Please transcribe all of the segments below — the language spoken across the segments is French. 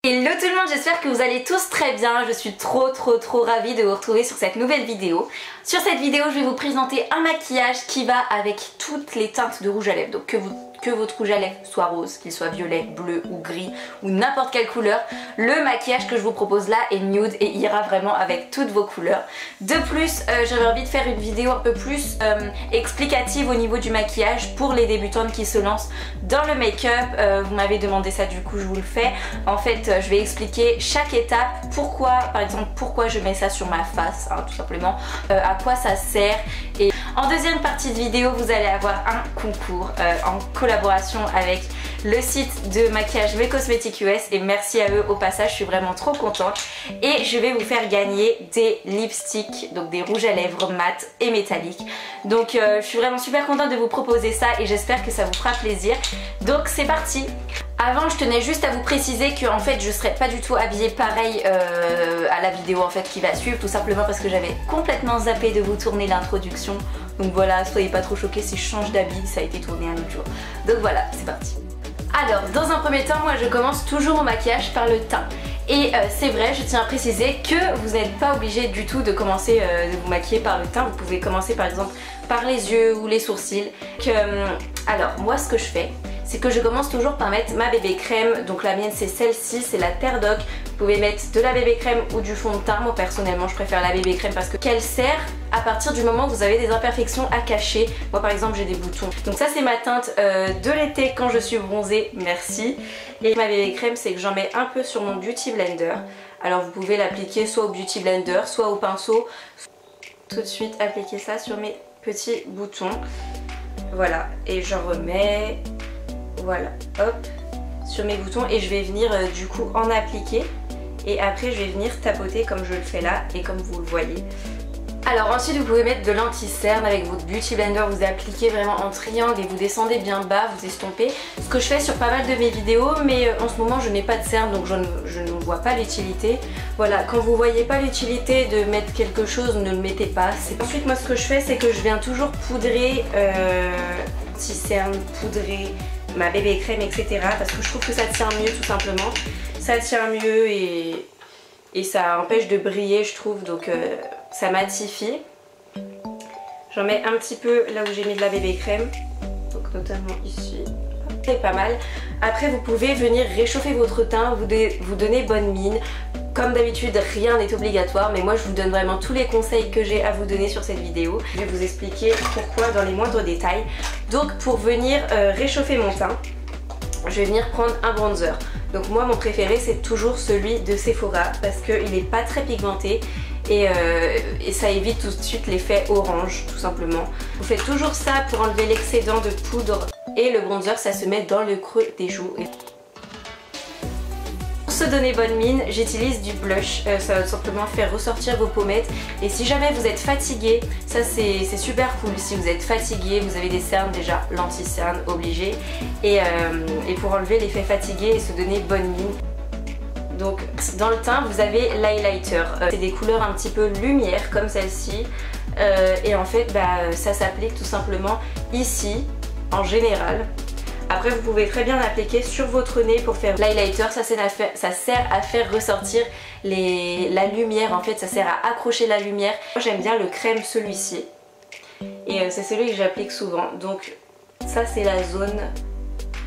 Hello tout le monde, j'espère que vous allez tous très bien. Je suis trop ravie de vous retrouver sur cette nouvelle vidéo. Sur cette vidéo, je vais vous présenter un maquillage qui va avec toutes les teintes de rouge à lèvres. Donc que votre rouge à lèvres soit rose, qu'il soit violet, bleu ou gris ou n'importe quelle couleur, le maquillage que je vous propose là est nude et ira vraiment avec toutes vos couleurs. De plus, j'avais envie de faire une vidéo un peu plus explicative au niveau du maquillage pour les débutantes qui se lancent dans le make-up. Vous m'avez demandé ça, du coup je vous le fais. En fait, je vais expliquer chaque étape, pourquoi, par exemple, pourquoi je mets ça sur ma face, hein, tout simplement, à quoi ça sert. Et en deuxième partie de vidéo, vous allez avoir un concours en collaboration avec le site de maquillage Mes Cosmetics US et merci à eux au passage, je suis vraiment trop contente. Et je vais vous faire gagner des lipsticks, donc des rouges à lèvres mat et métalliques. Donc je suis vraiment super contente de vous proposer ça et j'espère que ça vous fera plaisir. Donc c'est parti. Avant, je tenais juste à vous préciser que en fait je serai pas du tout habillée pareil à la vidéo en fait qui va suivre, tout simplement parce que j'avais complètement zappé de vous tourner l'introduction. Donc voilà, soyez pas trop choqués si je change d'habit, ça a été tourné un autre jour. Donc voilà, c'est parti. Alors, dans un premier temps, moi je commence toujours mon maquillage par le teint. Et c'est vrai, je tiens à préciser que vous n'êtes pas obligé du tout de commencer de vous maquiller par le teint. Vous pouvez commencer par exemple par les yeux ou les sourcils. Alors, moi ce que je fais, c'est que je commence toujours par mettre ma bébé crème. Donc la mienne c'est celle-ci, c'est la Terre Doc. Vous pouvez mettre de la bébé crème ou du fond de teint. Moi personnellement je préfère la bébé crème parce qu'elle sert à partir du moment où vous avez des imperfections à cacher. Moi par exemple j'ai des boutons. Donc ça c'est ma teinte de l'été quand je suis bronzée, merci. Et ma bébé crème, c'est que j'en mets un peu sur mon Beauty Blender. Alors vous pouvez l'appliquer soit au Beauty Blender, soit au pinceau. Tout de suite appliquer ça sur mes petits boutons. Voilà, et j'en remets... Voilà, hop, sur mes boutons et je vais venir du coup en appliquer et après je vais venir tapoter comme je le fais là et comme vous le voyez. Alors ensuite vous pouvez mettre de l'anti-cerne avec votre Beauty Blender, vous appliquez vraiment en triangle et vous descendez bien bas, vous estompez. Ce que je fais sur pas mal de mes vidéos, mais en ce moment je n'ai pas de cerne donc je ne vois pas l'utilité. Voilà, quand vous voyez pas l'utilité de mettre quelque chose, ne le mettez pas. Ensuite moi ce que je fais c'est que je viens toujours poudrer, anti-cerne, poudrer ma bébé crème, etc. parce que je trouve que ça tient mieux tout simplement. Ça tient mieux et ça empêche de briller je trouve, donc ça matifie. J'en mets un petit peu là où j'ai mis de la bébé crème, donc notamment ici. C'est pas mal. Après vous pouvez venir réchauffer votre teint, vous donner bonne mine. Comme d'habitude, rien n'est obligatoire, mais moi je vous donne vraiment tous les conseils que j'ai à vous donner sur cette vidéo. Je vais vous expliquer pourquoi dans les moindres détails. Donc pour venir réchauffer mon teint, je vais venir prendre un bronzer. Donc moi mon préféré c'est toujours celui de Sephora parce qu'il n'est pas très pigmenté et ça évite tout de suite l'effet orange tout simplement. Vous faites toujours ça pour enlever l'excédent de poudre et le bronzer ça se met dans le creux des joues. Pour se donner bonne mine, j'utilise du blush, ça va tout simplement faire ressortir vos pommettes et si jamais vous êtes fatigué, ça c'est super cool, si vous êtes fatigué, vous avez des cernes déjà, l'anti-cerne obligé et pour enlever l'effet fatigué et se donner bonne mine. Donc dans le teint vous avez l'highlighter, c'est des couleurs un petit peu lumière comme celle-ci et en fait ça s'applique tout simplement ici en général. Après vous pouvez très bien l'appliquer sur votre nez pour faire l'highlighter, ça sert à faire ressortir la lumière en fait, ça sert à accrocher la lumière. Moi j'aime bien le crème celui-ci et c'est celui que j'applique souvent, donc ça c'est la zone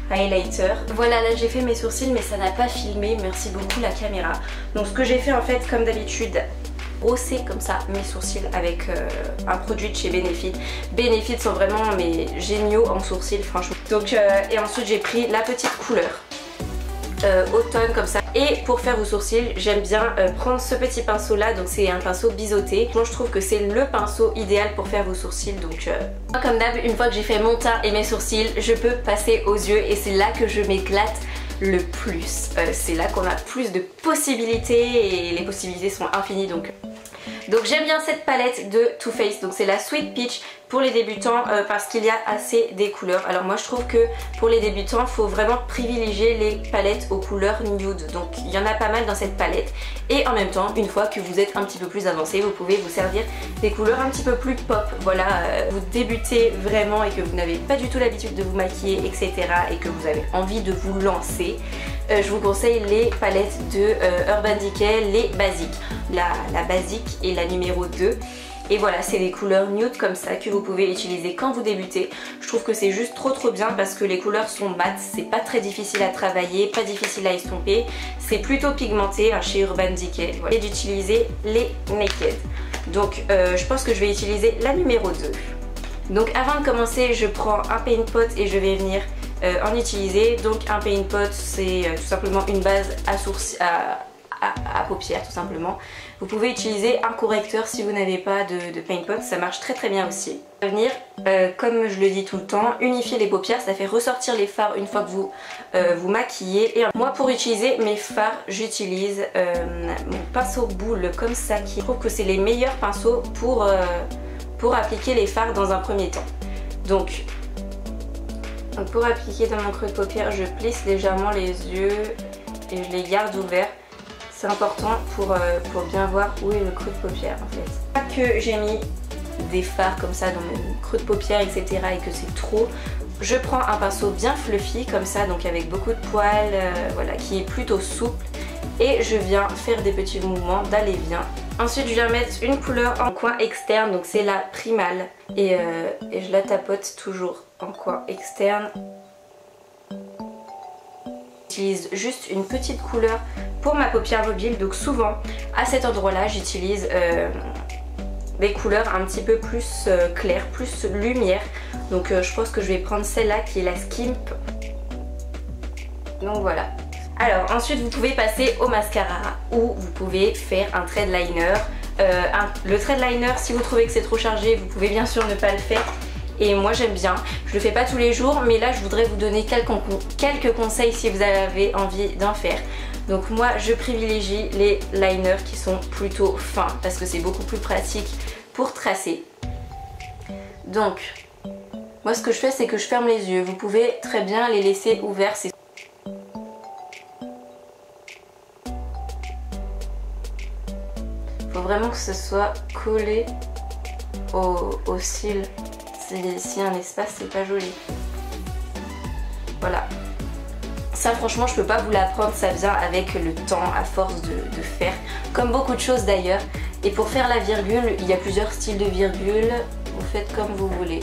highlighter. Voilà, là j'ai fait mes sourcils mais ça n'a pas filmé, merci beaucoup la caméra. Donc ce que j'ai fait en fait comme d'habitude, brosser comme ça mes sourcils avec un produit de chez Benefit. Benefit sont vraiment mes géniaux en sourcils franchement. Donc et ensuite j'ai pris la petite couleur automne comme ça. Et pour faire vos sourcils j'aime bien prendre ce petit pinceau là, donc c'est un pinceau biseauté. Moi je trouve que c'est le pinceau idéal pour faire vos sourcils. Donc comme d'hab, une fois que j'ai fait mon teint et mes sourcils, je peux passer aux yeux et c'est là que je m'éclate le plus. C'est là qu'on a plus de possibilités et les possibilités sont infinies donc j'aime bien cette palette de Too Faced, donc c'est la Sweet Peach pour les débutants parce qu'il y a assez des couleurs. Alors moi je trouve que pour les débutants il faut vraiment privilégier les palettes aux couleurs nude, donc il y en a pas mal dans cette palette et en même temps une fois que vous êtes un petit peu plus avancé vous pouvez vous servir des couleurs un petit peu plus pop. Voilà, vous débutez vraiment et que vous n'avez pas du tout l'habitude de vous maquiller etc et que vous avez envie de vous lancer, je vous conseille les palettes de Urban Decay, les basiques. La basique et la numéro 2. Et voilà, c'est des couleurs nude comme ça que vous pouvez utiliser quand vous débutez. Je trouve que c'est juste trop bien parce que les couleurs sont mates, c'est pas très difficile à travailler, pas difficile à estomper. C'est plutôt pigmenté chez Urban Decay. Voilà. Et d'utiliser les Naked. Donc je pense que je vais utiliser la numéro 2. Donc avant de commencer, je prends un paint pot et je vais venir en utiliser. Donc un paint pot, c'est tout simplement une base à paupières tout simplement. Vous pouvez utiliser un correcteur si vous n'avez pas de paint pot, ça marche très bien aussi. Venir, comme je le dis tout le temps, unifier les paupières, ça fait ressortir les fards une fois que vous vous maquillez. Et moi pour utiliser mes fards, j'utilise mon pinceau boule comme ça, qui je trouve que c'est les meilleurs pinceaux pour appliquer les fards dans un premier temps. Donc pour appliquer dans mon creux de paupière, je plisse légèrement les yeux et je les garde ouverts. C'est important pour bien voir où est le creux de paupière en fait. Pas que j'ai mis des fards comme ça dans mon creux de paupière etc. et que c'est trop, je prends un pinceau bien fluffy comme ça, donc avec beaucoup de poils, voilà, qui est plutôt souple. Et je viens faire des petits mouvements d'aller-vient. Ensuite je viens mettre une couleur en coin externe, donc c'est la Primale. Et je la tapote toujours en coin externe. J'utilise juste une petite couleur pour ma paupière mobile, donc souvent à cet endroit là j'utilise des couleurs un petit peu plus claires, plus lumière, donc je pense que je vais prendre celle-là qui est la Skimp. Donc voilà. Alors ensuite vous pouvez passer au mascara ou vous pouvez faire un thread liner. Le thread liner, si vous trouvez que c'est trop chargé, vous pouvez bien sûr ne pas le faire. Et moi j'aime bien, je le fais pas tous les jours, mais là je voudrais vous donner quelques conseils si vous avez envie d'en faire. Donc moi je privilégie les liners qui sont plutôt fins parce que c'est beaucoup plus pratique pour tracer. Donc moi ce que je fais c'est que je ferme les yeux, vous pouvez très bien les laisser ouverts. Faut vraiment que ce soit collé au cils. S'il y a un espace, c'est pas joli. Voilà. Ça franchement je peux pas vous l'apprendre, ça vient avec le temps à force de faire. Comme beaucoup de choses d'ailleurs. Et pour faire la virgule, il y a plusieurs styles de virgule. Vous faites comme vous voulez.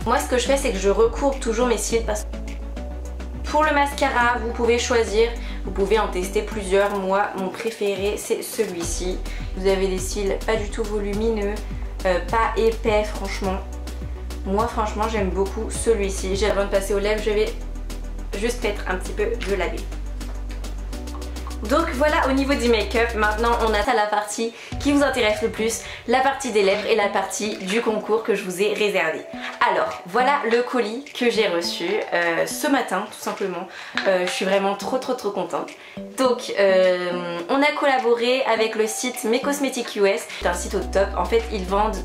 Moi ce que je fais c'est que je recourbe toujours mes cils parce que pour le mascara vous pouvez choisir. Vous pouvez en tester plusieurs, moi mon préféré c'est celui-ci. Vous avez des cils pas du tout volumineux, pas épais franchement. Moi franchement j'aime beaucoup celui-ci. Avant de passer aux lèvres je vais juste mettre un petit peu de lavé. Donc voilà au niveau du make-up, maintenant on a la partie qui vous intéresse le plus, la partie des lèvres et la partie du concours que je vous ai réservé. Alors voilà le colis que j'ai reçu ce matin tout simplement, je suis vraiment trop contente. Donc on a collaboré avec le site Mes Cosmetics US, c'est un site au top, en fait ils vendent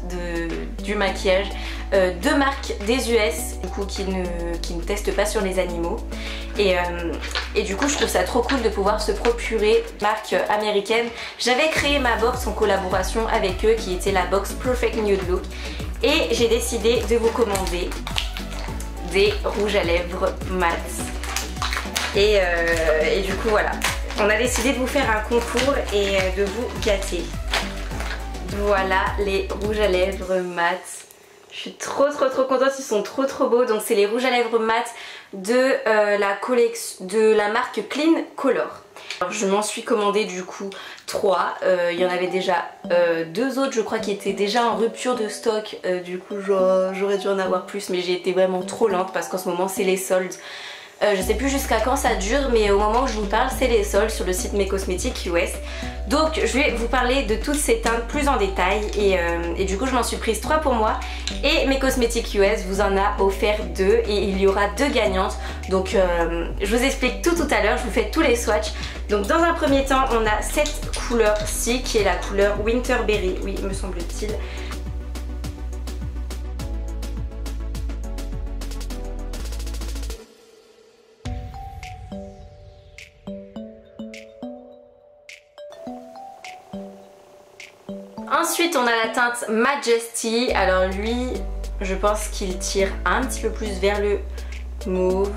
du maquillage de marques des US du coup qui ne testent pas sur les animaux. Et du coup je trouve ça trop cool de pouvoir se procurer une marque américaine. J'avais créé ma box en collaboration avec eux qui était la box Perfect Nude Look et j'ai décidé de vous commander des rouges à lèvres mat. Et du coup voilà, on a décidé de vous faire un concours et de vous gâter. Voilà les rouges à lèvres mat. Je suis trop contente, ils sont trop beaux. Donc c'est les rouges à lèvres mat de la marque Clean Color. Alors, je m'en suis commandé du coup 3, il y en avait déjà 2 autres je crois qui étaient déjà en rupture de stock, du coup j'aurais dû en avoir plus mais j'ai été vraiment trop lente parce qu'en ce moment c'est les soldes. Je sais plus jusqu'à quand ça dure mais au moment où je vous parle c'est les soldes sur le site Mes Cosmetics US. Donc je vais vous parler de toutes ces teintes plus en détail et du coup je m'en suis prise 3 pour moi et Mes Cosmetics US vous en a offert 2 et il y aura 2 gagnantes. Donc je vous explique tout à l'heure, je vous fais tous les swatchs. Donc dans un premier temps on a cette couleur-ci qui est la couleur Winterberry, oui me semble-t-il. Ensuite on a la teinte Majesty, alors lui je pense qu'il tire un petit peu plus vers le mauve.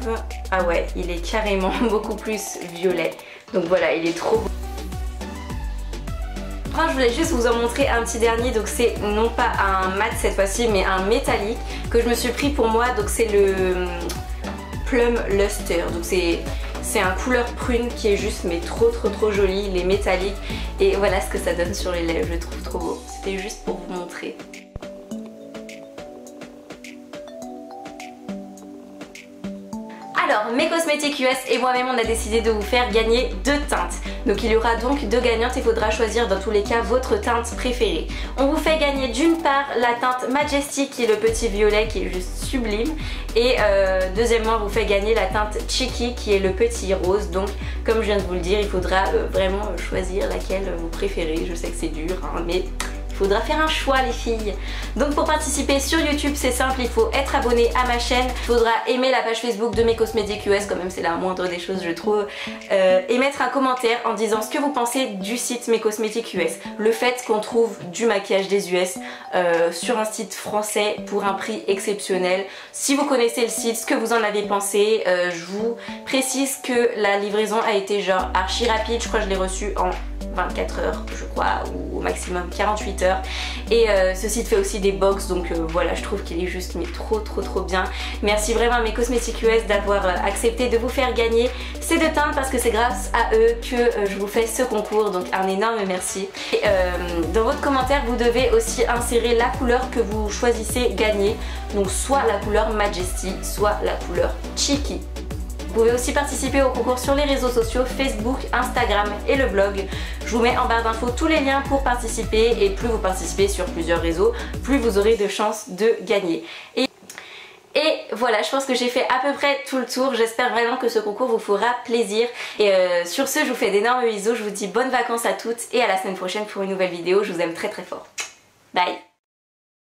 Ah ouais, il est carrément beaucoup plus violet. Donc voilà, il est trop beau. Enfin, je voulais juste vous en montrer un petit dernier. Donc c'est non pas un mat cette fois-ci, mais un métallique que je me suis pris pour moi. Donc c'est le Plum Luster. Donc c'est un couleur prune qui est juste mais trop joli. Il est métallique et voilà ce que ça donne sur les lèvres. Je le trouve trop beau. C'était juste pour vous montrer. Alors, Mes Cosmetics US et moi-même on a décidé de vous faire gagner 2 teintes. Donc il y aura donc 2 gagnantes, il faudra choisir dans tous les cas votre teinte préférée. On vous fait gagner d'une part la teinte Majestic qui est le petit violet qui est juste sublime. Et deuxièmement on vous fait gagner la teinte Cheeky qui est le petit rose. Donc comme je viens de vous le dire, il faudra vraiment choisir laquelle vous préférez. Je sais que c'est dur hein, mais... il faudra faire un choix les filles. Donc pour participer sur YouTube c'est simple, il faut être abonné à ma chaîne, il faudra aimer la page Facebook de Mes Cosmetics US, quand même c'est la moindre des choses je trouve, et mettre un commentaire en disant ce que vous pensez du site Mes Cosmetics US. Le fait qu'on trouve du maquillage des US sur un site français pour un prix exceptionnel. Si vous connaissez le site, ce que vous en avez pensé, je vous précise que la livraison a été genre archi rapide, je crois que je l'ai reçu en 24 heures je crois, ou au maximum 48 heures. Et ce site fait aussi des box, donc voilà, je trouve qu'il est juste mais trop bien. Merci vraiment à Mes Cosmetics US d'avoir accepté de vous faire gagner ces 2 teintes parce que c'est grâce à eux que je vous fais ce concours, donc un énorme merci. Et dans votre commentaire vous devez aussi insérer la couleur que vous choisissez gagner, donc soit la couleur Majesty, soit la couleur Cheeky. Vous pouvez aussi participer au concours sur les réseaux sociaux Facebook, Instagram et le blog. Je vous mets en barre d'infos tous les liens pour participer et plus vous participez sur plusieurs réseaux, plus vous aurez de chances de gagner. Et voilà, je pense que j'ai fait à peu près tout le tour. J'espère vraiment que ce concours vous fera plaisir. Et sur ce, je vous fais d'énormes bisous. Je vous dis bonnes vacances à toutes et à la semaine prochaine pour une nouvelle vidéo. Je vous aime très fort. Bye!